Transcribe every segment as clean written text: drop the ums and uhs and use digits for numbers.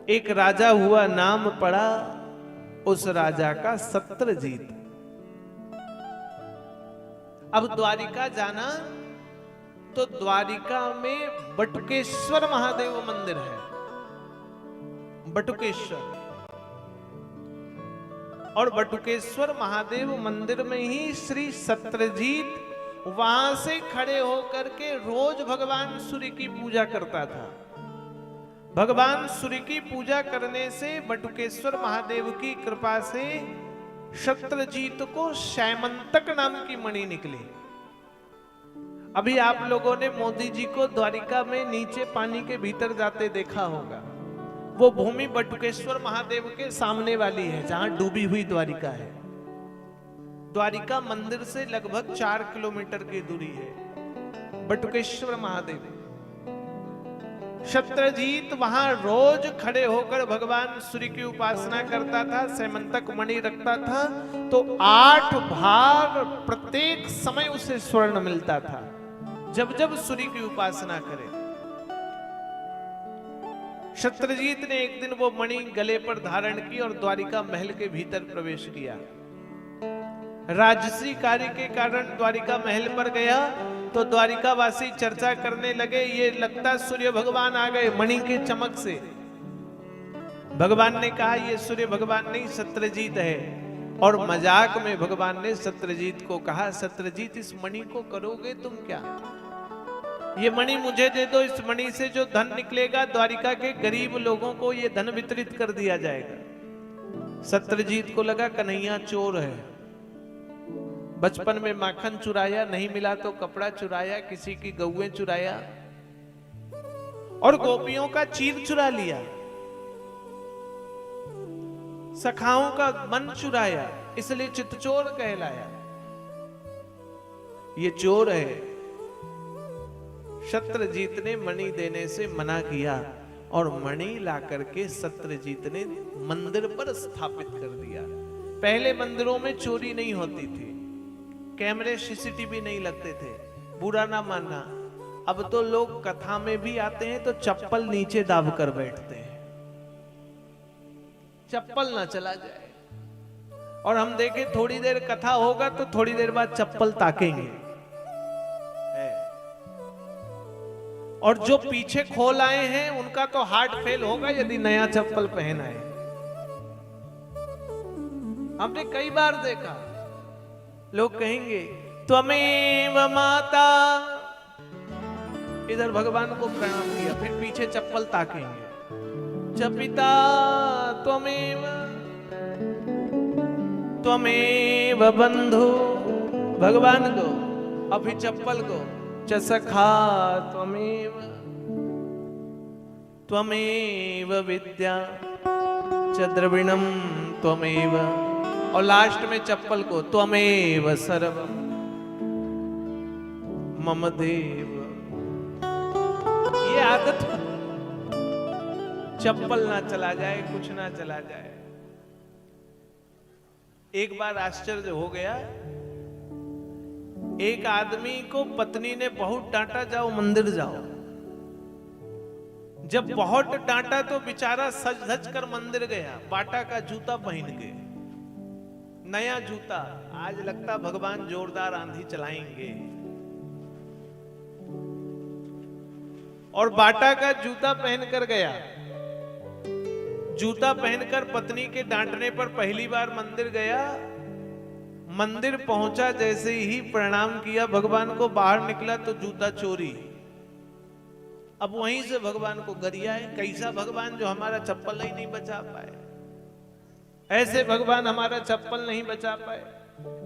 एक राजा हुआ, नाम पड़ा उस राजा का सत्रजीत। अब द्वारिका जाना तो द्वारिका में बटुकेश्वर महादेव मंदिर है, बटुकेश्वर। और बटुकेश्वर महादेव मंदिर में ही श्री सत्रजीत वहां से खड़े होकर के रोज भगवान सूर्य की पूजा करता था। भगवान सूर्य की पूजा करने से बटुकेश्वर महादेव की कृपा से सत्रजीत को शैमंतक नाम की मणि निकली। अभी आप लोगों ने मोदी जी को द्वारिका में नीचे पानी के भीतर जाते देखा होगा। वो भूमि बटुकेश्वर महादेव के सामने वाली है, जहां डूबी हुई द्वारिका है। द्वारिका मंदिर से लगभग 4 किलोमीटर की दूरी है बटुकेश्वर महादेव। सत्रजीत वहां रोज खड़े होकर भगवान सूर्य की उपासना करता था, शैमंतक मणि रखता था, तो 8 भाग प्रत्येक समय उसे स्वर्ण मिलता था जब जब सूर्य की उपासना करे। सत्रजीत ने एक दिन वो मणि गले पर धारण की और द्वारिका महल के भीतर प्रवेश किया। राजसी कार्य के कारण द्वारिका महल पर गया तो द्वारिकावासी चर्चा करने लगे, ये लगता सूर्य भगवान आ गए मणि के चमक से। भगवान ने कहा ये सूर्य भगवान नहीं, सत्रजीत है। और मजाक में भगवान ने सत्रजीत को कहा, सत्रजीत इस मणि को करोगे तुम क्या? ये मणि मुझे दे दो, इस मणि से जो धन निकलेगा द्वारिका के गरीब लोगों को ये धन वितरित कर दिया जाएगा। सत्रजीत को लगा कन्हैया चोर है। बचपन में माखन चुराया, नहीं मिला तो कपड़ा चुराया, किसी की गौएं चुराया और गोपियों का चीर चुरा लिया, सखाओं का मन चुराया, इसलिए चितचोर कहलाया। ये चोर है। सत्रजीत ने मणि देने से मना किया और मणि ला करके सत्रजीत ने मंदिर पर स्थापित कर दिया। पहले मंदिरों में चोरी नहीं होती थी, कैमरे सीसीटीवी नहीं लगते थे, बुरा ना मानना। अब तो लोग कथा में भी आते हैं तो चप्पल नीचे दाब कर बैठते हैं, चप्पल ना चला जाए। और हम देखें थोड़ी देर कथा होगा तो थोड़ी देर बाद चप्पल ताकेंगे। और जो पीछे खोल आए हैं उनका तो हार्ट फेल होगा यदि नया चप्पल पहन आए। हमने कई बार देखा, लोग कहेंगे त्वमेव माता, इधर भगवान को प्रणाम किया, फिर पीछे चप्पल ताकेंगे। च पिता त्वमेव, त्वमेव बंधु भगवान को, अभी चप्पल को। च सखा त्वमेव, त्वमेव विद्या, च द्रविणम त्वमेव, और लास्ट में चप्पल को त्वमेव सर्वम मम देव। ये आदत, चप्पल ना चला जाए, कुछ ना चला जाए। एक बार आश्चर्य हो गया, एक आदमी को पत्नी ने बहुत डांटा, जाओ मंदिर जाओ। जब बहुत डांटा तो बेचारा सज धज कर मंदिर गया, बाटा का जूता पहन के, नया जूता। आज लगता भगवान जोरदार आंधी चलाएंगे। और बाटा का जूता पहनकर गया। जूता पहनकर पत्नी के डांटने पर पहली बार मंदिर गया। मंदिर पहुंचा, जैसे ही प्रणाम किया भगवान को, बाहर निकला तो जूता चोरी। अब वहीं से भगवान को गरियाए, कैसा भगवान जो हमारा चप्पल ही नहीं बचा पाए। ऐसे भगवान हमारा चप्पल नहीं बचा पाए,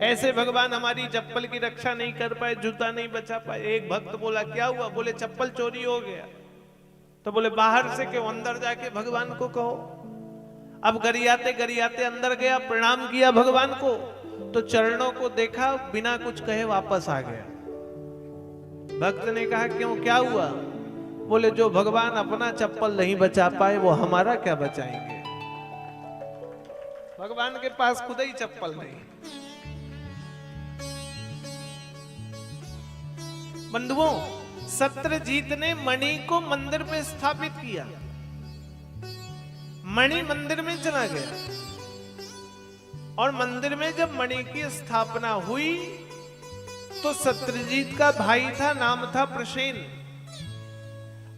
ऐसे भगवान हमारी चप्पल की रक्षा नहीं कर पाए, जूता नहीं बचा पाए। एक भक्त बोला क्या हुआ? बोले चप्पल चोरी हो गया। तो बोले बाहर से क्यों, अंदर जाके भगवान को कहो। अब गरियाते गरियाते अंदर गया, प्रणाम किया भगवान को, तो चरणों को देखा, बिना कुछ कहे वापस आ गया। भक्त ने कहा क्यों, क्या हुआ? बोले जो भगवान अपना चप्पल नहीं बचा पाए वो हमारा क्या बचाएंगे। भगवान के पास खुद ही चप्पल नहीं। बंधुओं, सत्रजीत ने मणि को मंदिर में स्थापित किया। मणि मंदिर में चला गया और मंदिर में जब मणि की स्थापना हुई तो सत्यजीत का भाई था, नाम था प्रसेन।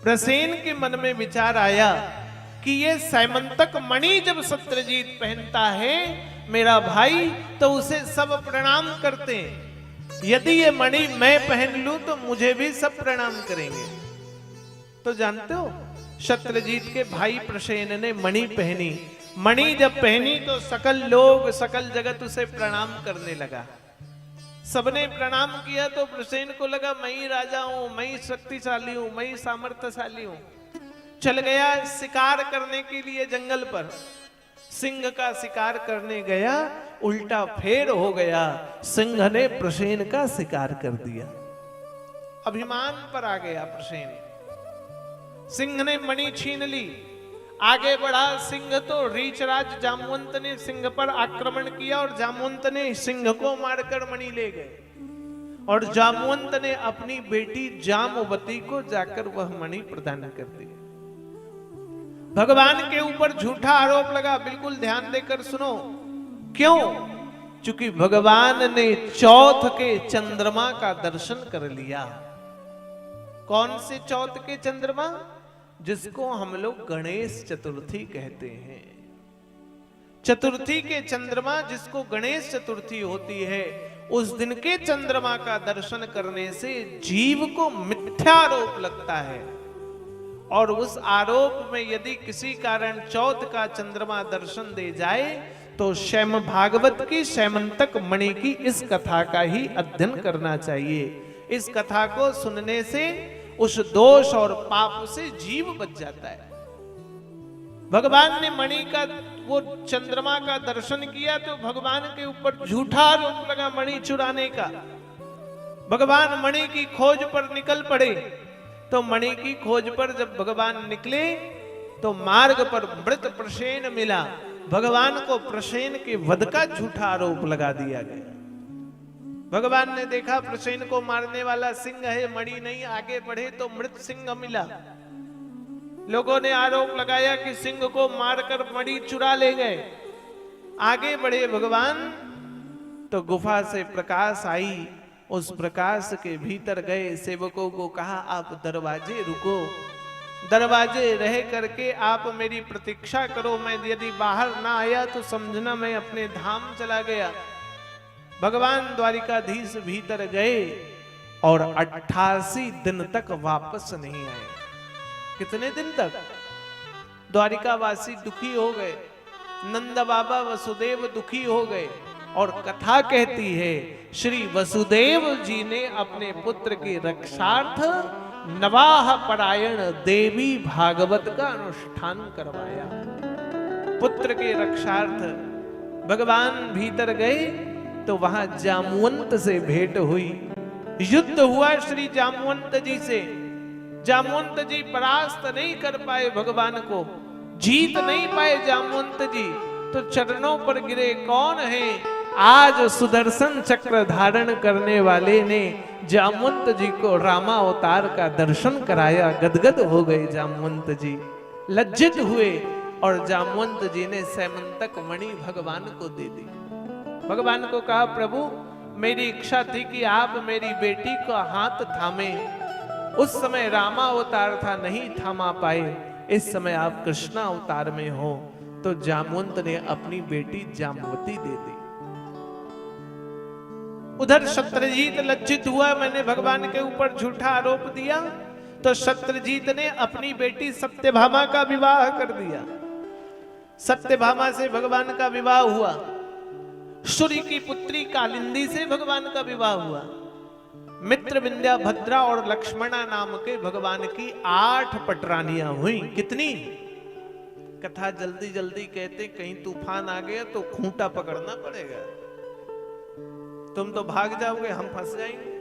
प्रसेन के मन में विचार आया कि ये सैमंतक मणि जब सत्यजीत पहनता है मेरा भाई, तो उसे सब प्रणाम करते हैं। यदि ये मणि मैं पहन लूं तो मुझे भी सब प्रणाम करेंगे। तो जानते हो सत्यजीत के भाई प्रसेन ने मणि पहनी। मणि जब पहनी तो सकल लोग, सकल जगत उसे प्रणाम करने लगा। सबने प्रणाम किया तो प्रसेन को लगा मैं ही राजा हूं, मैं ही शक्तिशाली हूं, मैं ही सामर्थ्यशाली हूं। चल गया शिकार करने के लिए जंगल पर। सिंह का शिकार करने गया, उल्टा फेर हो गया। सिंह ने प्रसेन का शिकार कर दिया। अभिमान पर आ गया प्रसेन। सिंह ने मणि छीन ली। आगे बढ़ा सिंह तो रीचराज जामवंत ने सिंह पर आक्रमण किया और जामवंत ने सिंह को मारकर मणि ले गए और जामवंत ने अपनी बेटी जामवती को जाकर वह मणि प्रदान कर दी। भगवान के ऊपर झूठा आरोप लगा। बिल्कुल ध्यान देकर सुनो। क्यों? क्योंकि भगवान ने चौथ के चंद्रमा का दर्शन कर लिया। कौन से चौथ के चंद्रमा? जिसको हम लोग गणेश चतुर्थी कहते हैं। चतुर्थी के चंद्रमा जिसको गणेश चतुर्थी होती है, उस दिन के चंद्रमा का दर्शन करने से जीव को मिथ्या आरोप लगता है और उस आरोप में यदि किसी कारण चौथ का चंद्रमा दर्शन दे जाए तो शैम भागवत की सैमंतक मणि की इस कथा का ही अध्ययन करना चाहिए। इस कथा को सुनने से उस दोष और पाप से जीव बच जाता है। भगवान ने मणि का वो चंद्रमा का दर्शन किया तो भगवान के ऊपर झूठा आरोप लगा मणि चुराने का। भगवान मणि की खोज पर निकल पड़े। तो मणि की खोज पर जब भगवान निकले तो मार्ग पर मृत प्रसेन मिला। भगवान को प्रसेन के वध का झूठा आरोप लगा दिया गया। भगवान ने देखा प्रसेन को मारने वाला सिंह है, मणि नहीं। आगे बढ़े तो मृत सिंह मिला। लोगों ने आरोप लगाया कि सिंह को मारकर मणि चुरा ले गए। आगे बढ़े भगवान तो गुफा से प्रकाश आई। उस प्रकाश के भीतर गए। सेवकों को कहा आप दरवाजे रुको, दरवाजे रह करके आप मेरी प्रतीक्षा करो। मैं यदि बाहर ना आया तो समझना मैं अपने धाम चला गया। भगवान द्वारिकाधीश भीतर गए और 88 दिन तक वापस नहीं आए। कितने दिन तक? द्वारिकावासी दुखी हो गए, नंद बाबा वसुदेव दुखी हो गए। और कथा कहती है श्री वसुदेव जी ने अपने पुत्र के रक्षार्थ नवाह परायण देवी भागवत का अनुष्ठान करवाया। पुत्र के रक्षार्थ भगवान भीतर गए तो वहां जामवंत से भेंट हुई। युद्ध हुआ श्री जामवंत जी से। जामवंत जी परास्त नहीं कर पाए भगवान को, जीत नहीं पाए जामवंत जी। तो चरणों पर गिरे। कौन है? आज सुदर्शन चक्र धारण करने वाले ने जामवंत जी को रामावतार का दर्शन कराया। गदगद हो गए जामवंत जी, लज्जित हुए और जामवंत जी ने सैमंतक मणि भगवान को दे दी। भगवान को कहा प्रभु मेरी इच्छा थी कि आप मेरी बेटी का हाथ थामे। उस समय रामावतार था, नहीं थामा पाए। इस समय आप कृष्ण अवतार में हो। तो जामवंत ने अपनी बेटी जामवती दे दी। उधर सत्यजीत लज्जित हुआ, मैंने भगवान के ऊपर झूठा आरोप दिया। तो सत्यजीत ने अपनी बेटी सत्यभामा का विवाह कर दिया। सत्यभामा से भगवान का विवाह हुआ। सूर्य की पुत्री कालिंदी से भगवान का विवाह हुआ। मित्र, विंध्याभद्रा और लक्ष्मणा नाम के भगवान की 8 पटरानियां हुई। कितनी? कथा जल्दी जल्दी कहते, कहीं तूफान आ गया तो खूंटा पकड़ना पड़ेगा। तुम तो भाग जाओगे, हम फंस जाएंगे।